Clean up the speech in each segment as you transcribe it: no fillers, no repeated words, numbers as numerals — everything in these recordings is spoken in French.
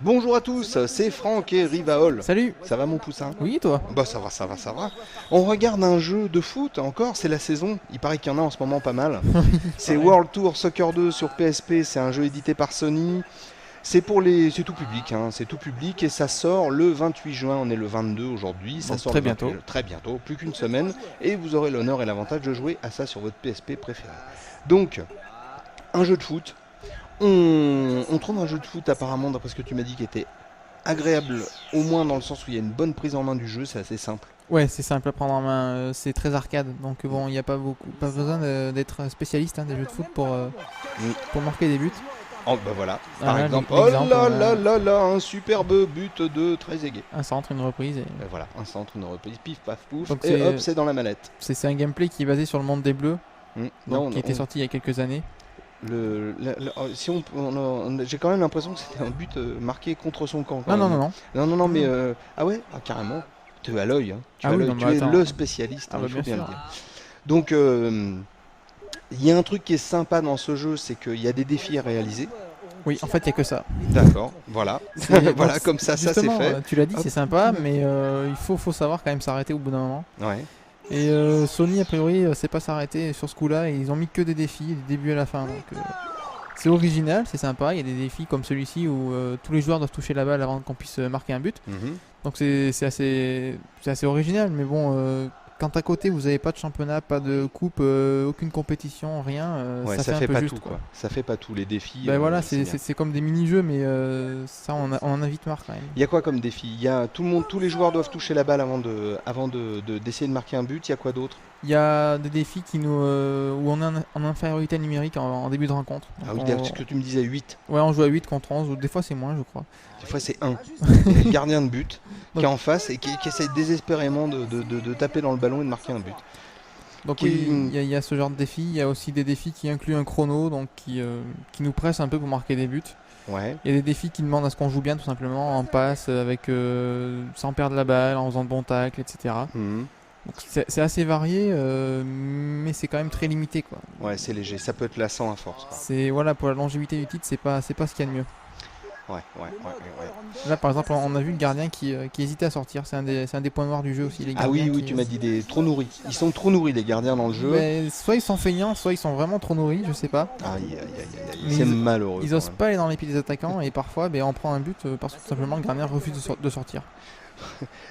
Bonjour à tous, c'est Franck et Rivaol. Salut. Ça va mon poussin? Oui, toi? Bah ça va. On regarde un jeu de foot encore, c'est la saison. Il paraît qu'il y en a en ce moment pas mal. C'est World Tour Soccer 2 sur PSP, c'est un jeu édité par Sony. C'est tout public, hein. C'est tout public et ça sort le 28 juin, on est le 22 aujourd'hui. Ça sort très bientôt. Très bientôt, plus qu'une semaine. Et vous aurez l'honneur et l'avantage de jouer à ça sur votre PSP préféré. Donc, un jeu de foot. On trouve un jeu de foot apparemment, d'après ce que tu m'as dit, qui était agréable, au moins dans le sens où il y a une bonne prise en main du jeu, c'est assez simple. Ouais, c'est simple à prendre en main, c'est très arcade, donc bon, il n'y a pas besoin d'être spécialiste des jeux de foot pour marquer des buts. Oh bah voilà, Ah, par là, exemple, un superbe but de Trezeguet. Un centre, une reprise. Et voilà, un centre, une reprise, pif paf pouf, donc et hop, c'est dans la mallette. C'est un gameplay qui est basé sur le monde des Bleus, qui était sorti il y a quelques années. J'ai quand même l'impression que c'était un but marqué contre son camp. Non, mais carrément. Tu es à l'œil, hein. Tu es le spécialiste, il faut bien le dire. Donc, il y a un truc qui est sympa dans ce jeu, c'est qu'il y a des défis à réaliser. Oui, en fait, il n'y a que ça. D'accord, voilà. Voilà, comme ça c'est fait. Tu l'as dit, c'est sympa, mais il faut savoir quand même s'arrêter au bout d'un moment. Ouais. Et Sony, a priori, sait pas s'arrêter sur ce coup-là, et ils ont mis que des défis, des débuts à la fin. Donc, c'est original, c'est sympa. Il y a des défis comme celui-ci où tous les joueurs doivent toucher la balle avant qu'on puisse marquer un but. Donc c'est assez original, mais bon, quand à côté vous n'avez pas de championnat, pas de coupe, aucune compétition, rien, ça fait un peu pas juste, tout, quoi. Ça fait pas tout, les défis. Ben voilà, c'est comme des mini-jeux, mais ça on en a vite marre quand même. Il y a quoi comme défi? Il y a tous les joueurs doivent toucher la balle avant d'essayer de marquer un but. Il y a quoi d'autre? Il y a des défis où on est en infériorité numérique en début de rencontre. Donc ah oui, ce que tu me disais, 8. Ouais, on joue à 8 contre 11, ou des fois c'est moins, je crois. Des fois c'est 1. Le gardien de but qui est en face et qui essaie désespérément de taper dans le ballon et de marquer un but. Donc il y a ce genre de défi. Il y a aussi des défis qui incluent un chrono, donc qui nous pressent un peu pour marquer des buts. Ouais. Il y a des défis qui demandent à ce qu'on joue bien, tout simplement, en passe, sans perdre la balle, en faisant de bons tacles, etc. Donc c'est assez varié, mais c'est quand même très limité, quoi. Ouais, c'est léger, ça peut être lassant à force, quoi. Pour la longévité du titre, c'est pas ce qu'il y a de mieux. Ouais. Là, par exemple, on a vu le gardien qui hésitait à sortir. C'est un des points noirs du jeu aussi, les gardiens. Ah oui, tu m'as dit trop nourris. Ils sont trop nourris, les gardiens, dans le jeu. Mais soit ils sont feignants, soit ils sont vraiment trop nourris, je sais pas. Aïe. C'est malheureux. Ils osent pas aller dans les pieds des attaquants et parfois on prend un but parce que tout simplement le gardien refuse de sortir.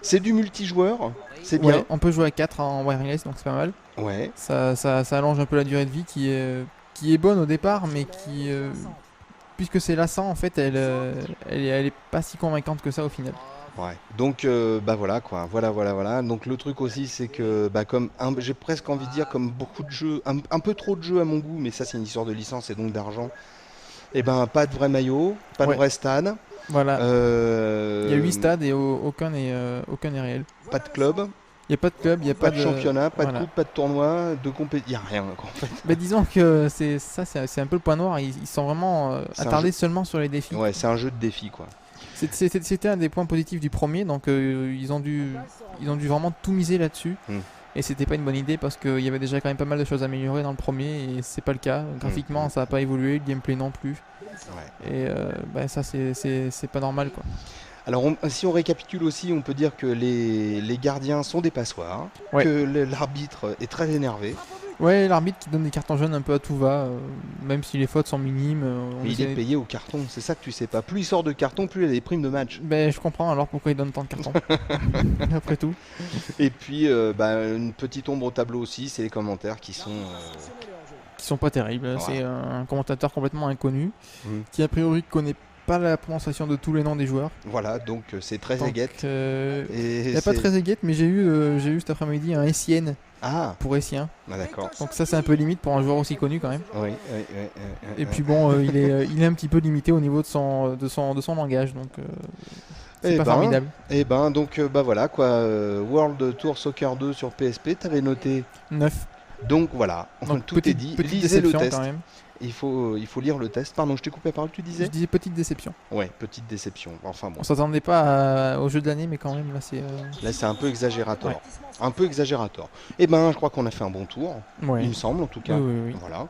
C'est du multijoueur, c'est bien. Ouais, on peut jouer à 4 en wireless, donc c'est pas mal. Ouais. Ça allonge un peu la durée de vie qui est bonne au départ, mais qui puisque c'est lassant, en fait, elle est pas si convaincante que ça au final. Ouais. Donc voilà quoi. Voilà. Donc le truc aussi, c'est que j'ai presque envie de dire, comme beaucoup de jeux, un peu trop de jeux à mon goût, mais ça c'est une histoire de licence et donc d'argent. Et pas de vrai maillot, pas de vrai stade. Voilà. Il y a 8 stades et aucun n'est réel. Pas de club. Il n'y a pas de club, il n'y a pas de championnat, pas de coupe, pas de tournoi, de compétition, il n'y a rien en fait. Mais disons que c'est un peu le point noir, ils sont vraiment attardés seulement sur les défis. Ouais, c'est un jeu de défis quoi. C'était un des points positifs du premier, donc ils ont dû vraiment tout miser là-dessus. Et c'était pas une bonne idée parce qu'il y avait déjà quand même pas mal de choses à améliorer dans le premier et c'est pas le cas. Graphiquement ça n'a pas évolué, le gameplay non plus. Ouais. Et ça c'est pas normal quoi. Alors si on récapitule aussi, on peut dire que les gardiens sont des passoires, que l'arbitre est très énervé. Ouais, l'arbitre qui donne des cartons jaunes un peu à tout va, même si les fautes sont minimes. Mais il est payé au carton, c'est ça que tu sais pas. Plus il sort de carton, plus il a des primes de match. Ben je comprends alors pourquoi il donne tant de cartons. Après tout. Et puis une petite ombre au tableau aussi, c'est les commentaires qui sont pas terribles. Voilà. C'est un commentateur complètement inconnu qui a priori connaît pas la prononciation de tous les noms des joueurs. Voilà, donc c'est Trezeguet. Il n'y a pas Trezeguet, mais j'ai eu cet après-midi un Essien. Pour Essien. Ah d'accord. Donc ça c'est un peu limite pour un joueur aussi connu quand même. Oui. Et puis bon, il est un petit peu limité au niveau de son langage, donc c'est pas formidable. Et donc voilà quoi, World Tour Soccer 2 sur PSP, t'avais noté 9. Donc voilà, tout est dit. Lisez le test. Il faut lire le test. Pardon, je t'ai coupé la parole, tu Je disais? disais petite déception. Ouais, petite déception. Enfin bon, On s'attendait pas au jeu de l'année, mais quand même, là, c'est. là c'est un peu exagérateur. Ouais. Un peu exagérateur. Eh ben, je crois qu'on a fait un bon tour. Ouais. Il me semble en tout cas. Oui, oui, oui. Voilà.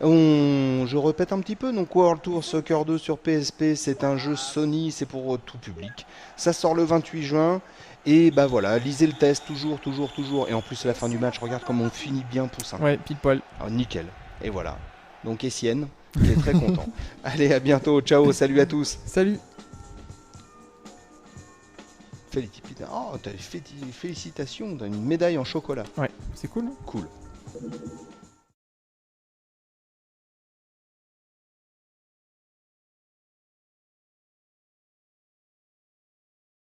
Je répète un petit peu, donc World Tour Soccer 2 sur PSP, c'est un jeu Sony, c'est pour tout public. Ça sort le 28 juin. Et bah voilà, lisez le test, toujours, toujours, toujours. Et en plus, à la fin du match, regarde comment on finit bien Poussin. Ouais, pile poil. Ah, nickel. Et voilà. Donc Essienne, qui est très content. Allez, à bientôt. Ciao, salut à tous. Salut! Félicitations, t'as une médaille en chocolat. Ouais, c'est cool. Cool.